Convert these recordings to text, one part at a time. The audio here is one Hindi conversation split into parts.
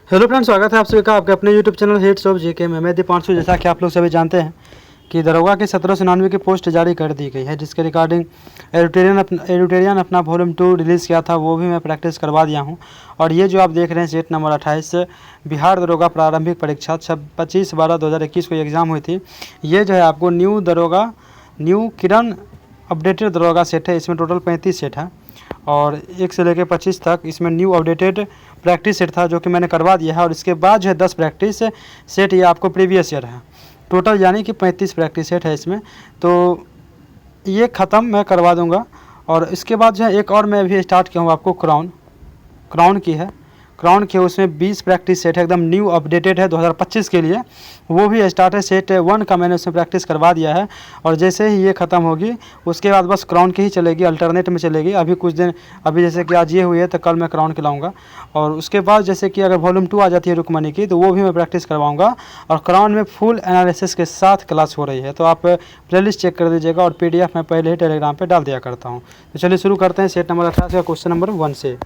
हेलो फ्रेंड्स, स्वागत है आप सभी का आपके अपने YouTube channel heads of GK में। मैं दीपांशु। जैसा कि आप लोग सभी जानते हैं कि दरोगा की 1799 की पोस्ट जारी कर दी गई है, जिसके रिगार्डिंग एडिटोरियन अपना वॉल्यूम 2 रिलीज़ किया था, वो भी मैं प्रैक्टिस करवा दिया हूं। और ये जो आप देख रहे हैं सेट नंबर 28 बिहार दरोगा प्रारंभिक परीक्षा 25/12/2021 को एग्ज़ाम हुई थी। ये जो है आपको न्यू किरण अपडेटेड दरोगा सेट है। इसमें टोटल 35 सेट है और 1 से लेकर 25 तक इसमें न्यू अपडेटेड प्रैक्टिस सेट था, जो कि मैंने करवा दिया है। और इसके बाद जो है 10 प्रैक्टिस सेट ये आपको प्रीवियस ईयर है, टोटल यानी कि 35 प्रैक्टिस सेट है इसमें। तो ये ख़त्म मैं करवा दूंगा। और इसके बाद जो है एक और मैं भी स्टार्ट किया हूँ आपको क्राउन की है। क्राउन के उसमें 20 प्रैक्टिस सेट है, एकदम न्यू अपडेटेड है 2025 के लिए। वो भी स्टार्ट है, सेट 1 का मैंने उसमें प्रैक्टिस करवा दिया है। और जैसे ही ये ख़त्म होगी उसके बाद बस क्राउन की ही चलेगी, अल्टरनेट में चलेगी। अभी कुछ दिन जैसे कि आज ये हुई है तो कल मैं क्राउन के लाऊंगा। और उसके बाद जैसे कि अगर वॉल्यूम 2 आ जाती है रुकमणी की, तो वो भी मैं प्रैक्टिस करवाऊँगा। और क्राउन में फुल एनालिसिस के साथ क्लास हो रही है, तो आप प्लेलिस्ट चेक कर दीजिएगा। और PDF मैं पहले ही टेलीग्राम पर डाल दिया करता हूँ। तो चलिए शुरू करते हैं सेट नंबर 18 का क्वेश्चन नंबर 1 से।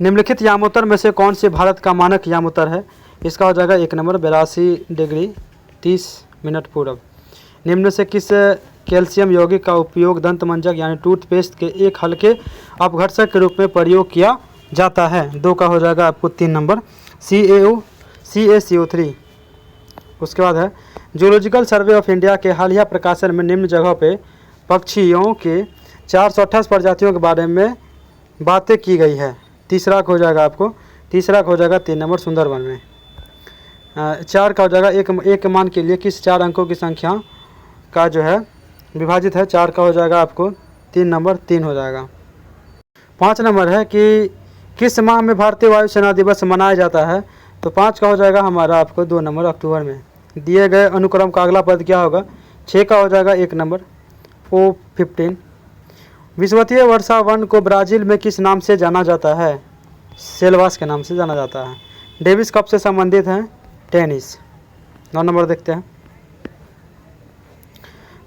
निम्नलिखित यामोत्तर में से कौन से भारत का मानक यामोत्तर है? इसका हो जाएगा 1 नंबर 82 डिग्री 30 मिनट पूर्व। निम्न से किस कैल्शियम यौगिक का उपयोग दंतमंजक यानी टूथपेस्ट के एक हल्के अपघर्षक के रूप में प्रयोग किया जाता है? 2 का हो जाएगा आपको 3 नंबर CaCO3। उसके बाद है जूलॉजिकल सर्वे ऑफ इंडिया के हालिया प्रकाशन में निम्न जगहों पे पक्षियों के 428 प्रजातियों के बारे में बातें की गई है। तीसरा हो जाएगा 3 नंबर सुंदरवन में। 4 का हो जाएगा एक मान के लिए किस 4 अंकों की संख्या का जो है विभाजित है? 4 का हो जाएगा आपको 3 नंबर 3 हो जाएगा। 5 नंबर है कि किस माह में भारतीय वायुसेना दिवस मनाया जाता है? तो 5 का हो जाएगा हमारा आपको 2 नंबर अक्टूबर में। दिए गए अनुक्रम का अगला पद क्या होगा? 6 का हो जाएगा 1 नंबर O15। विषुवतीय वर्षा वन को ब्राज़ील में किस नाम से जाना जाता है? सेल्वास के नाम से जाना जाता है। डेविस कप से संबंधित हैं? टेनिस। 9 नंबर देखते हैं।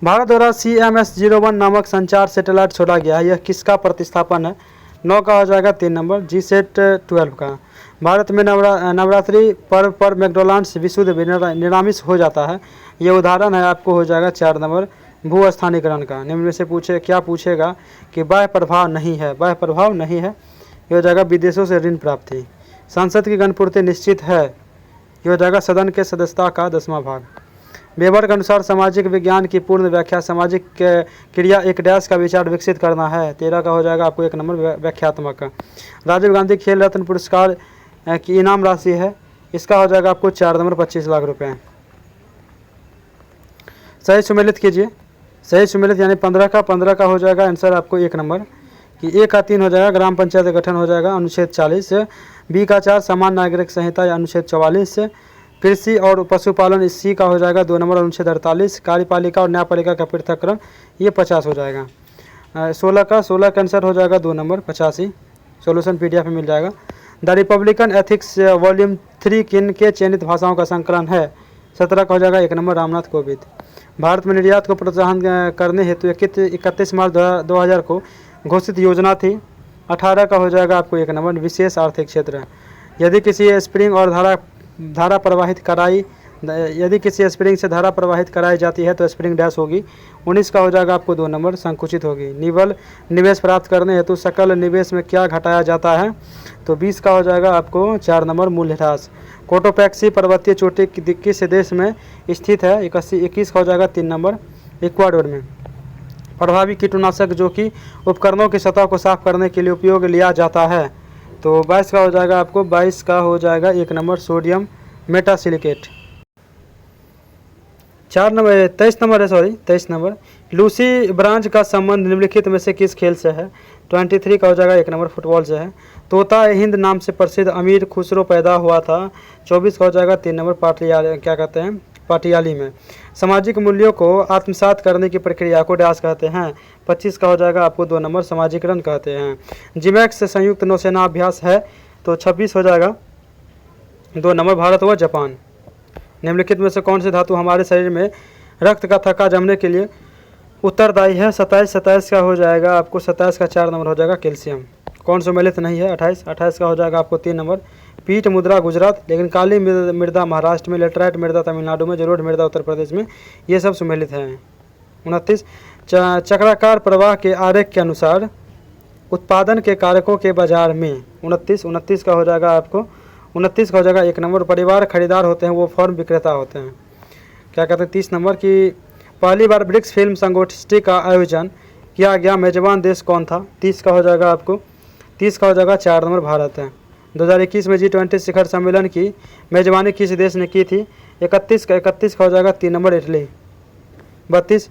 भारत द्वारा CMS-01 नामक संचार सैटेलाइट छोड़ा गया है, यह किसका प्रतिस्थापन है? 9 का हो जाएगा 3 नंबर GSAT-12 का। भारत में नवरात्रि पर्व पर मैकडॉनल्ड्स विशुद्ध निरामिष हो जाता है, यह उदाहरण है आपको हो जाएगा 4 नंबर भू-स्थानीकरण का। निम्न में से क्या पूछेगा कि बाह्य प्रभाव नहीं है? ये हो जाएगा विदेशों से ऋण प्राप्ति। संसद की गणपूर्ति निश्चित है, ये हो जाएगा सदन के सदस्यता का 10वां भाग। वेबर के अनुसार सामाजिक विज्ञान की पूर्ण व्याख्या सामाजिक क्रिया एक डैश का विचार विकसित करना है। 13 का हो जाएगा आपको 1 नंबर व्याख्यात्मक। राजीव गांधी खेल रत्न पुरस्कार की इनाम राशि है, इसका हो जाएगा आपको 4 नंबर 25 लाख रुपये। सही सुमेलित कीजिए। सही सुमेलित यानी 15 का हो जाएगा आंसर आपको 1 नंबर कि A का 3 हो जाएगा ग्राम पंचायत गठन हो जाएगा अनुच्छेद 40 से। B का 4 समान नागरिक संहिता या अनुच्छेद 44 से। कृषि और पशुपालन C का हो जाएगा 2 नंबर अनुच्छेद 48। कार्यपालिका और न्यायपालिका का पृथक्करण ये 50 हो जाएगा। 16 का आंसर हो जाएगा 2 नंबर 85। सोल्यूशन PDF में मिल जाएगा। द रिपब्लिकन एथिक्स वॉल्यूम 3 किन के चयनित भाषाओं का संकलन है? 17 का हो जाएगा 1 नंबर रामनाथ कोविंद। भारत में निर्यात को प्रोत्साहन करने हेतु 31 मार्च 2000 को घोषित योजना थी। 18 का हो जाएगा आपको 1 नंबर विशेष आर्थिक क्षेत्र। यदि किसी स्प्रिंग से धारा प्रवाहित कराई जाती है तो स्प्रिंग डैश होगी। 19 का हो जाएगा आपको 2 नंबर संकुचित होगी। निवल निवेश प्राप्त करने हेतु सकल निवेश में क्या घटाया जाता है? तो 20 का हो जाएगा आपको 4 नंबर मूल्यह्रास। कोटोपैक्सी पर्वतीय चोटी किस देश में स्थित है? 21 का हो जाएगा 3 नंबर इक्वाडोर में। प्रभावी कीटनाशक जो कि उपकरणों की सतह को साफ करने के लिए उपयोग लिया जाता है? तो 22 का हो जाएगा आपको 1 number sodium metasilicate. 23 number Lucy branch का संबंध निम्नलिखित में से किस खेल से है? 23 का हो जाएगा 1 नंबर फुटबॉल से है। तोता हिंद नाम से प्रसिद्ध अमीर खुसरो पैदा हुआ था। 24 का हो जाएगा 3 नंबर पाटियाली में। सामाजिक मूल्यों को आत्मसात करने की प्रक्रिया को डैश कहते हैं? 25 का हो जाएगा आपको 2 नंबर समाजीकरण कहते हैं। जिमैक्स से संयुक्त नौसेना अभ्यास है, तो 26 हो जाएगा 2 नंबर भारत व जापान। निम्नलिखित में से कौन सी धातु हमारे शरीर में रक्त का थक्का जमने के लिए उत्तरदायी है? 27 का हो जाएगा आपको 27 का 4 नंबर हो जाएगा कैल्शियम। कौन सुमेलित नहीं है? 28 का हो जाएगा आपको 3 नंबर। पीठ मुद्रा गुजरात, लेकिन काली मृदा महाराष्ट्र में, लेटराइट मृदा तमिलनाडु में, जलोढ़ मृदा उत्तर प्रदेश में, ये सब सुमेलित हैं। 29 चक्राकार प्रवाह के आरेख के अनुसार उत्पादन के कारकों के बाजार में। 29 का हो जाएगा आपको 29 का हो जाएगा 1 नंबर। परिवार खरीदार होते हैं, वो फॉर्म विक्रेता होते हैं। क्या कहते हैं? 30 नंबर की पहली बार ब्रिक्स फिल्म संगोष्ठी का आयोजन किया गया मेजबान देश कौन था? 30 का हो जाएगा आपको 30 का हो जाएगा 4 नंबर भारत है। 2021 में G20 शिखर सम्मेलन की मेजबानी किस देश ने की थी? 31 का हो जाएगा 3 नंबर इटली। 32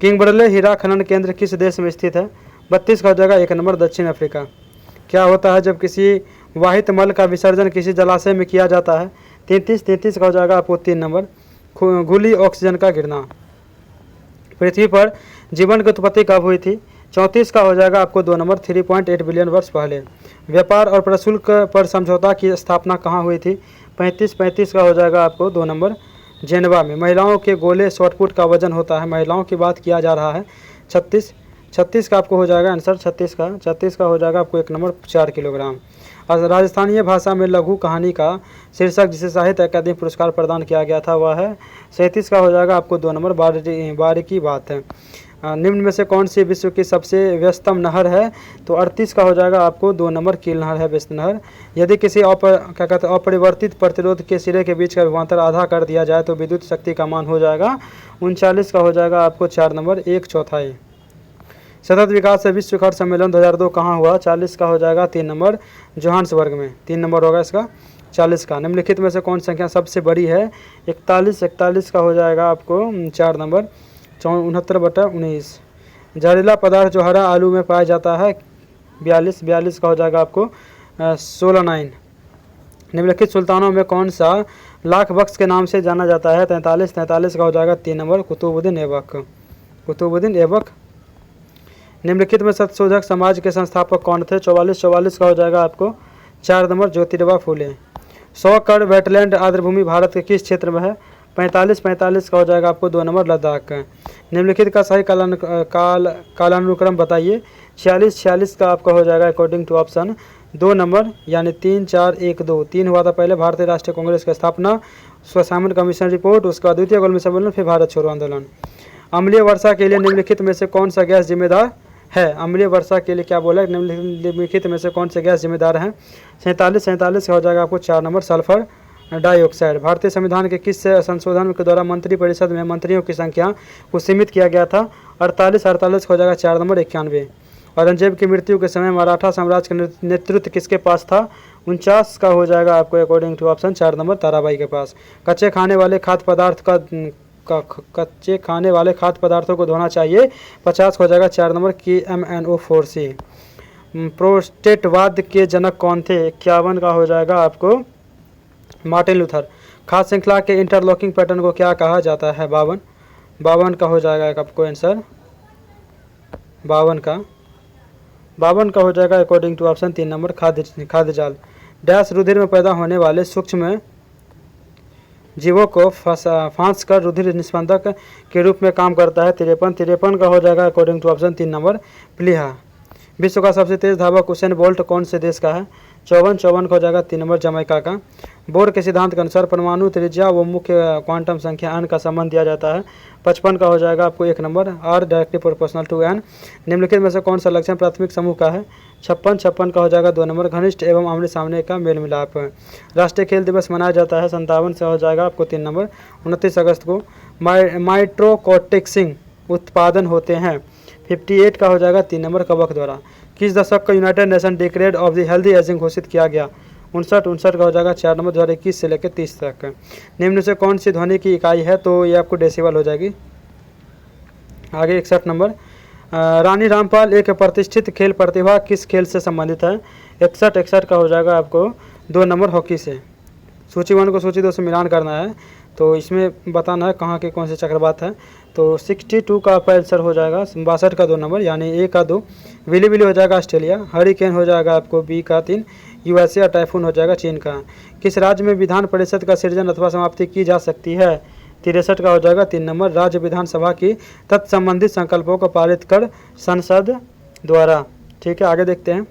किंगबर्ले हीरा खनन केंद्र किस देश में स्थित है? 32 का हो जाएगा 1 नंबर दक्षिण अफ्रीका। क्या होता है जब किसी वाहित मल का विसर्जन किसी जलाशय में किया जाता है? 33 का हो जाएगा आपको 3 नंबर खुली ऑक्सीजन का गिरना। पृथ्वी पर जीवन की उत्पत्ति कब हुई थी? 34 का हो जाएगा आपको 2 नंबर 3.8 बिलियन वर्ष पहले। व्यापार और प्रशुल्क पर समझौता की स्थापना कहाँ हुई थी? 35 का हो जाएगा आपको 2 नंबर जेनेवा में। महिलाओं के गोले शॉटपुट का वजन होता है, महिलाओं की बात किया जा रहा है। 36 का आपको हो जाएगा आंसर 36 का हो जाएगा आपको 1 नंबर 4 किलोग्राम। और राजस्थानीय भाषा में लघु कहानी का शीर्षक जिसे साहित्य अकादमी पुरस्कार प्रदान किया गया था वह है। 37 का हो जाएगा आपको 2 नंबर बारीकी बात है। निम्न में से कौन सी विश्व की सबसे व्यस्तम नहर है? तो 38 का हो जाएगा आपको 2 नंबर कील नहर है, व्यस्त नहर। यदि किसी अपरिवर्तित प्रतिरोध के सिरे के बीच का विभवांतर आधा कर दिया जाए तो विद्युत शक्ति का मान हो जाएगा 39 का हो जाएगा आपको 4 नंबर 1/4। सतत विकास से विश्व शिखर सम्मेलन 2002 कहाँ हुआ? 40 का हो जाएगा 3 नंबर जोहान्सबर्ग में। 3 नंबर होगा इसका 40 का। निम्नलिखित में से कौन संख्या सबसे बड़ी है? 41 का हो जाएगा आपको 4 नंबर 69/19। जहरीला पदार्थ जो हरा आलू में पाया जाता है 42 का हो जाएगा आपको 16/9। निम्नलिखित सुल्तानों में कौन सा लाख बख्श के नाम से जाना जाता है? 43 का हो जाएगा 3 नंबर कुतुबुद्दीन ऐबक। निम्नलिखित में सत्यशोधक समाज के संस्थापक कौन थे? 44 का हो जाएगा आपको 4 नंबर ज्योतिबा फूले। 100 एकड़ वेटलैंड आर्द्रभूमि भारत के किस क्षेत्र में है? 45 का हो जाएगा आपको 2 नंबर लद्दाख। निम्नलिखित का सही कालानुक्रम बताइए। 46 का आपका हो जाएगा अकॉर्डिंग टू ऑप्शन 2 नंबर यानी 3 4 1 2। 3 हुआ था पहले भारतीय राष्ट्रीय कांग्रेस की स्थापना, उसका साइमन कमीशन रिपोर्ट, उसका द्वितीय गोलमेज सम्मेलन, फिर भारत छोड़ो आंदोलन। अम्लीय वर्षा के लिए निम्नलिखित में से कौन सा गैस जिम्मेदार है? अम्लीय वर्षा के लिए क्या बोला? निम्नलिखित में से कौन से गैस जिम्मेदार हैं? 47 का हो जाएगा आपको 4 नंबर सल्फर डाइऑक्साइड। भारतीय संविधान के किस संशोधन के द्वारा मंत्रिपरिषद में मंत्रियों की संख्या को सीमित किया गया था? 48 का हो जाएगा 4 नंबर 91। औरंगजेब की मृत्यु के समय मराठा साम्राज्य का नेतृत्व किसके पास था? 49 का हो जाएगा आपको according to option 4 number Tarabai के पास। कच्चे खाने वाले खाद्य पदार्थों को धोना चाहिए 50 हो जाएगा 4 नंबर की MnO4C। प्रोस्टेटवाद के जनक कौन थे? 51 का हो जाएगा आपको मार्टिन लूथर। खाद्य श्रृंखला के इंटरलॉकिंग पैटर्न को क्या कहा जाता है? 52 का हो जाएगा आपको आंसर 52 का हो जाएगा अकॉर्डिंग टू ऑप्शन 3 नंबर खाद्य जाल। डैश रुधिर में पैदा होने वाले सूक्ष्म जीवों को फांस कर रुधिर निस्पंदक के रूप में काम करता है। 53 का हो जाएगा अकॉर्डिंग टू ऑप्शन 3 नंबर प्लीहा। विश्व का सबसे तेज धावक उसेन बोल्ट कौन से देश का है? 54 का हो जाएगा 3 नंबर जमैका का। बोर के सिद्धांत के अनुसार परमाणु त्रिज्या व मुख्य क्वांटम संख्या n का संबंध दिया जाता है। 55 का हो जाएगा आपको 1 number R directly proportional to n। निम्नलिखित में से कौन सा लक्षण प्राथमिक समूह का है? 56 का हो जाएगा 2 नंबर घनिष्ठ एवं आमने सामने का मेल मिलाप। राष्ट्रीय खेल दिवस मनाया जाता है 57 से हो जाएगा आपको 3 नंबर 29 अगस्त को। माइट्रोकोटिक्सिंग उत्पादन होते हैं 58 का हो जाएगा 3 नंबर कवक द्वारा। किस दशक का United Nation declared of the healthy ageing घोषित किया गया? 59 का हो जाएगा 4 नंबर 2021 से लेकर 30 तक। निम्न से कौन सी ध्वनि की इकाई है? तो ये आपको डेसिबल हो जाएगी। आगे 61 नंबर रानी रामपाल एक प्रतिष्ठित खेल प्रतिभा किस खेल से संबंधित है? 61 का हो जाएगा आपको 2 नंबर हॉकी से। सूची 1 को सूची 2 से मिलान करना है तो इसमें बताना है कहाँ के कौन से चक्रवात है। तो 62 का आपका आंसर हो जाएगा 62 का 2 नंबर यानी A का 2। विली हो जाएगा ऑस्ट्रेलिया। हरिकेन हो जाएगा आपको B का 3। USA और टाइफून हो जाएगा चीन का। किस राज्य में विधान परिषद का सृजन अथवा समाप्ति की जा सकती है? 63 का हो जाएगा 3 नंबर राज्य विधानसभा की तत्संबंधित संकल्पों को पारित कर संसद द्वारा। ठीक है आगे देखते हैं।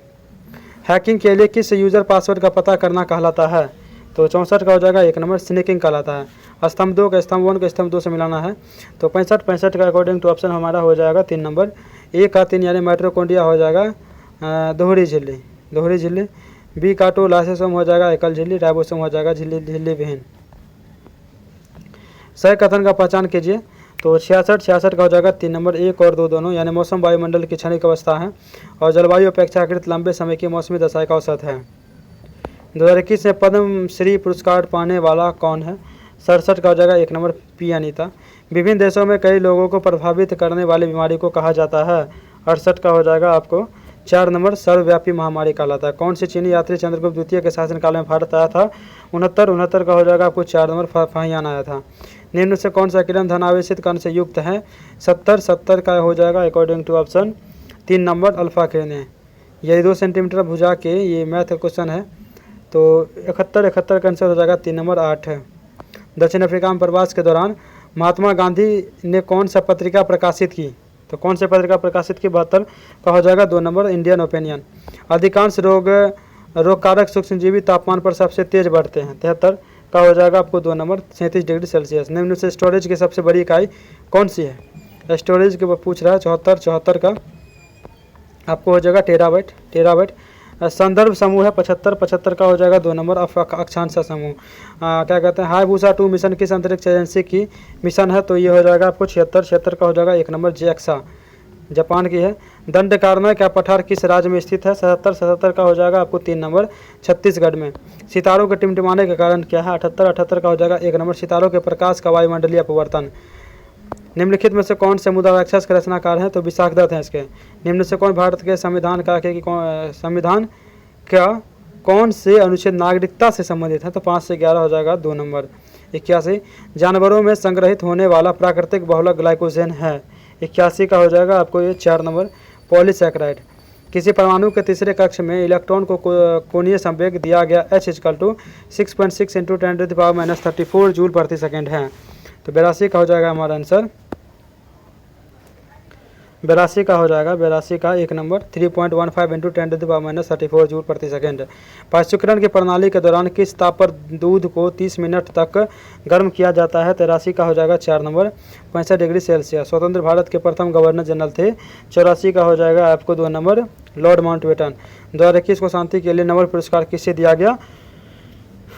हैकिंग के लिए किस यूज़र पासवर्ड का पता करना कहलाता है? तो 64 का हो जाएगा 1 नंबर स्नैकिंग कहलाता है। स्तंभ 2 का स्तंभ 1 को स्तंभ 2 से मिलाना है, तो 65 का अकॉर्डिंग टू ऑप्शन हमारा हो जाएगा 3 नंबर। ए का 3 यानी माइटोकॉन्ड्रिया हो जाएगा दोहरी झिल्ली। बी का 2 लाइसोसोम हो जाएगा एकल झिल्ली, राइबोसोम हो जाएगा झिल्ली विहीन। सही कथन का पहचान कीजिए, तो 66 का हो जाएगा 3 नंबर 1 और 2 दोनों, यानी मौसम वायुमंडल की क्षणिक अवस्था है और जलवायु अपेक्षाकृत लंबे समय की मौसमी दशा का औसत है। 2021 में पद्म श्री पुरस्कार पाने वाला कौन है? 67 का हो जाएगा 1 नंबर पी अनीता। विभिन्न देशों में कई लोगों को प्रभावित करने वाली बीमारी को कहा जाता है। 68 का हो जाएगा आपको 4 नंबर सर्वव्यापी महामारी कहलाता है। कौन सी चीनी यात्री चंद्रगुप्त द्वितीय के शासनकाल में भारत आया था? 69 का हो जाएगा आपको 4 नंबर फाहियान आया था। निम्न से कौन सा किरण धन आवेशित कण से युक्त है? 70 का हो जाएगा according to option 3 number alpha किरणें। यदि 2 सेंटीमीटर भुजा के, ये मैथ का क्वेश्चन है, तो 71 का आंसर हो जाएगा 3 नंबर 8 है। दक्षिण अफ्रीका में प्रवास के दौरान महात्मा गांधी ने कौन सा पत्रिका प्रकाशित की? तो कौन सी पत्रिका प्रकाशित की? 72 का हो जाएगा 2 नंबर इंडियन ओपिनियन। अधिकांश रोगकारक सूक्ष्मजीवी तापमान पर सबसे तेज बढ़ते हैं। 73 का हो जाएगा आपको 2 नंबर 37 डिग्री सेल्सियस। निम्न से स्टोरेज की सबसे बड़ी इकाई कौन सी है? स्टोरेज के पूछ रहा है। 74 का आपको हो जाएगा टेराबाइट। संदर्भ समूह है 75 का हो जाएगा 2 नंबर अक्षांश समूह। क्या कहते हैं, हायाबुसा 2 मिशन किस अंतरिक्ष एजेंसी की मिशन है? तो ये हो जाएगा आपको 76 का हो जाएगा 1 नंबर JAXA, जापान की है। दंडकारण्य का पठार किस राज्य में स्थित है? 77 का हो जाएगा आपको 3 नंबर छत्तीसगढ़ में। सितारों के टिमटिमाने के कारण क्या है? 78 का हो जाएगा 1 नंबर सितारों के प्रकाश का वायुमंडलीय अपवर्तन। निम्नलिखित में से कौन से मुद्रा राक्षस के रचनाकार हैं? तो विशाखदत्त हैं इसके। निम्न से कौन भारत के संविधान का कौन से अनुच्छेद नागरिकता से संबंधित है? तो 5 से 11 हो जाएगा 2 नंबर। 81 जानवरों में संग्रहित होने वाला प्राकृतिक बहुलक ग्लाइकोजन है। 81 का हो जाएगा आपको ये 4 नंबर पॉलीसैकेराइड। किसी परमाणु के तीसरे कक्ष में इलेक्ट्रॉन को कोणीय संवेग दिया गया h = 6.6 × 10⁻34 जूल प्रति सेकेंड है। तो 82 का हो जाएगा हमारा आंसर। 82 का हो जाएगा 82 का 1 नंबर 3.15 × 10⁻34 जूल प्रति सेकेंड। पाश्चुकरण की प्रणाली के दौरान किस ताप पर दूध को 30 मिनट तक गर्म किया जाता है? 83 का हो जाएगा 4 नंबर 65 डिग्री सेल्सियस। स्वतंत्र भारत के प्रथम गवर्नर जनरल थे। 84 का हो जाएगा आपको 2 नंबर लॉर्ड माउंटबेटन। 2021 को शांति के लिए नोबेल पुरस्कार किससे दिया गया?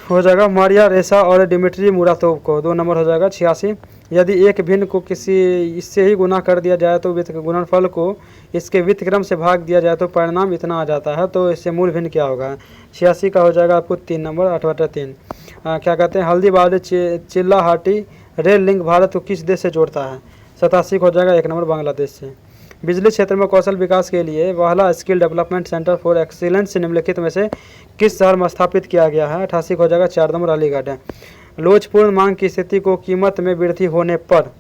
हो जाएगा मारिया रेसा और डिमिट्री मुरातोव को। 2 नंबर हो जाएगा 86। यदि एक भिन्न को किसी इससे ही गुना कर दिया जाए तो गुणनफल को इसके व्युत्क्रम से भाग दिया जाए तो परिणाम इतना आ जाता है, तो इससे मूल भिन्न क्या होगा? 86 का हो जाएगा आपको 3 नंबर 8/3। क्या कहते हैं, हल्दीबाड़ी चिल्लाहाटी रेल लिंक भारत को किस देश से जोड़ता है? 87 का हो जाएगा 1 नंबर बांग्लादेश से। बिजली क्षेत्र में कौशल विकास के लिए पहला skill development centre for excellence निम्नलिखित में से किस शहर में स्थापित किया गया है? 88 का हो जाएगा 4 नंबर अलीगढ़ है। लोचपूर्ण मांग की स्थिति को कीमत में वृद्धि होने पर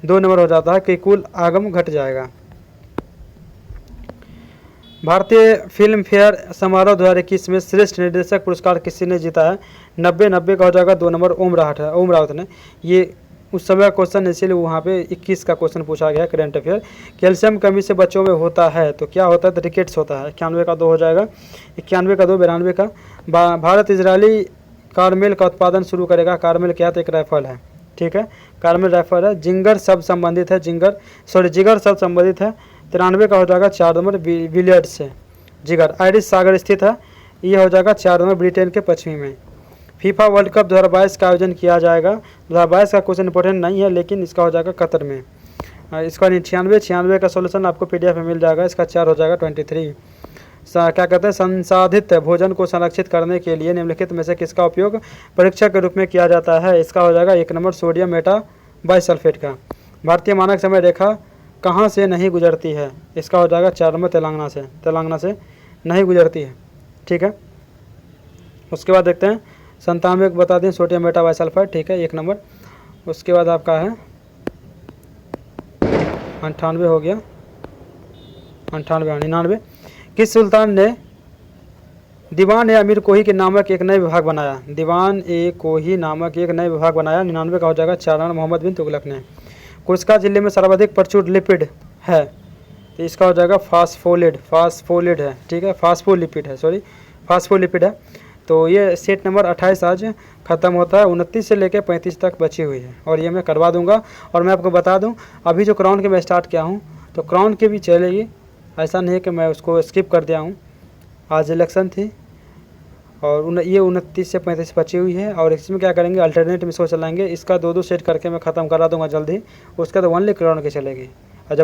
2 नंबर हो जाता है कि कुल आगम घट जाएगा। भारतीय फिल्म फेयर समारोह 2021 में श्रेष्ठ निर्देशक पुरस्कार किसी ने जीता है? 90 का हो जाएगा 2 नंबर ओम रावत ने। ये उस समय क्वेश्चन, इसीलिए वहाँ पे 21 का क्वेश्चन पूछा गया करंट अफेयर। कैल्शियम कमी से बच्चों में होता है तो क्या होता है? तो रिकेट्स होता है। 91 का 2 हो जाएगा, 91 का 2, 92 का। भारत इजरायली कार्मेल का उत्पादन शुरू करेगा। कार्मेल क्या है? तो एक राइफल है, ठीक है, कार्मेल राइफल है। जिगर शब्द संबंधित है, जिगर शब्द संबंधित है। 93 का हो जाएगा 4 नंबर विलियर्ड से। जिगर आयरिश सागर स्थित है, ये हो जाएगा 4 नंबर ब्रिटेन के पश्चिमी में। फीफा वर्ल्ड कप 2022 का आयोजन किया जाएगा। 2022 का क्वेश्चन इंपॉर्टेंट नहीं है, लेकिन इसका हो जाएगा कतर में। इसका 96 का सोल्यूशन आपको PDF में मिल जाएगा। इसका 4 हो जाएगा 23। क्या कहते हैं, संसाधित भोजन को संरक्षित करने के लिए निम्नलिखित में से किसका उपयोग परीक्षा के रूप में किया जाता है? इसका हो जाएगा 1 नंबर सोडियम मेटा बाइसल्फेट का। भारतीय मानक समय रेखा कहाँ से नहीं गुजरती है? इसका हो जाएगा 4 नंबर तेलंगाना से नहीं गुजरती है, ठीक है। उसके बाद देखते हैं 97 को बता दें, सोडियम मेटा बाइसल्फाइड, ठीक है, 1 नंबर। उसके बाद आपका है 98 हो गया, 99। किस सुल्तान ने दीवान-ए-अमीर कोही के नामक एक नए विभाग बनाया? दीवान-ए-कोही नामक एक नए विभाग बनाया। 99 का हो जाएगा 4 नंबर मोहम्मद बिन तुगलक ने। कुर्स्का जिले में सर्वाधिक प्रचुर लिपिड है। तो इसका हो जाएगा फास्फोलिड है, ठीक है, फास्फोलिपिड है, सॉरी फास्फोलिपिड है। तो ये सेट नंबर 28 आज ख़त्म होता है, 29 से लेकर 35 तक बची हुई है और ये मैं करवा दूंगा। और मैं आपको बता दूं, अभी जो क्राउन के मैं स्टार्ट किया हूँ तो क्राउन की भी चलेगी, ऐसा नहीं है कि मैं उसको स्किप कर दिया हूँ। आज इलेक्शन थी और ये 29 से 35 बची हुई है और इसमें क्या करेंगे, अल्टरनेट में इसको चलाएंगे। इसका 2-2 सेट करके मैं ख़त्म करा दूंगा जल्दी। उसका तो ओनली क्राउन की चलेगी और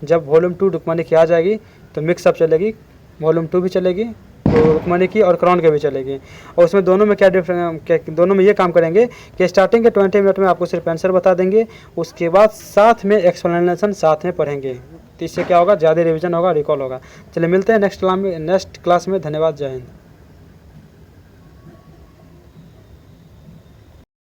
जब वॉल्यूम 2 रुक्मणी की आ जाएगी तो मिक्सअप चलेगी, वॉल्यूम 2 भी चलेगी तो रुक्मणी की और क्राउन की भी चलेगी। और उसमें दोनों में क्या डिफरेंस, दोनों में ये काम करेंगे कि स्टार्टिंग के 20 मिनट में आपको सिर्फ आंसर बता देंगे, उसके बाद साथ में एक्सप्लेनेशन साथ में पढ़ेंगे। तो इससे क्या होगा, ज़्यादा रिवीजन होगा, रिकॉल होगा। चलिए मिलते हैं नेक्स्ट क्लास में। धन्यवाद, जय हिंद।